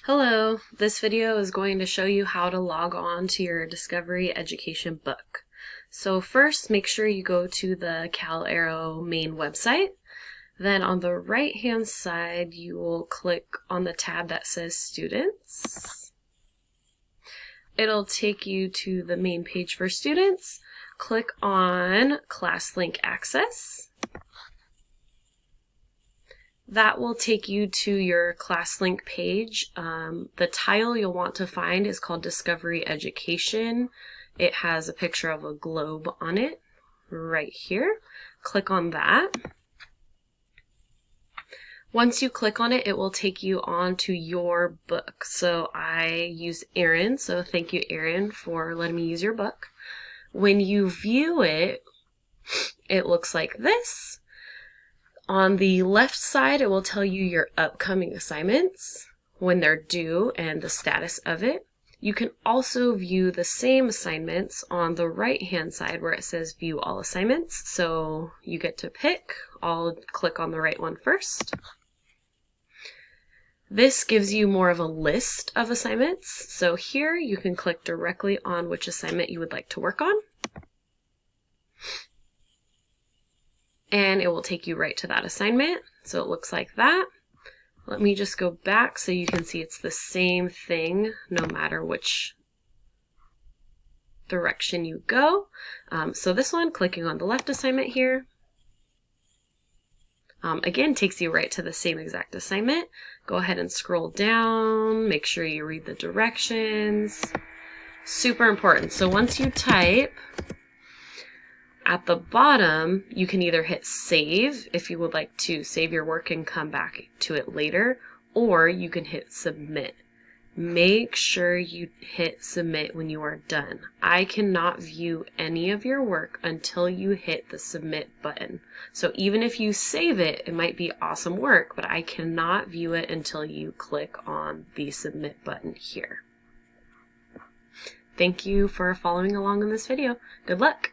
Hello, this video is going to show you how to log on to your Discovery Education book. So first, make sure you go to the CalArrow main website. Then on the right hand side, you will click on the tab that says Students. It'll take you to the main page for students. Click on Class Link Access. That will take you to your ClassLink page. The title you'll want to find is called Discovery Education. It has a picture of a globe on it right here. Click on that. Once you click on it, it will take you on to your book. So I use Erin, so thank you Erin for letting me use your book. When you view it, it looks like this. On the left side, it will tell you your upcoming assignments, when they're due, and the status of it. You can also view the same assignments on the right-hand side where it says View All Assignments. So you get to pick. I'll click on the right one first. This gives you more of a list of assignments. So here you can click directly on which assignment you would like to work on. And it will take you right to that assignment. So it looks like that. Let me just go back so you can see it's the same thing no matter which direction you go. So this one, clicking on the left assignment here, again takes you right to the same exact assignment. Go ahead and scroll down, make sure you read the directions. Super important. So once you type, at the bottom, you can either hit save if you would like to save your work and come back to it later, or you can hit submit. Make sure you hit submit when you are done. I cannot view any of your work until you hit the submit button. So even if you save it, it might be awesome work, but I cannot view it until you click on the submit button here. Thank you for following along in this video. Good luck!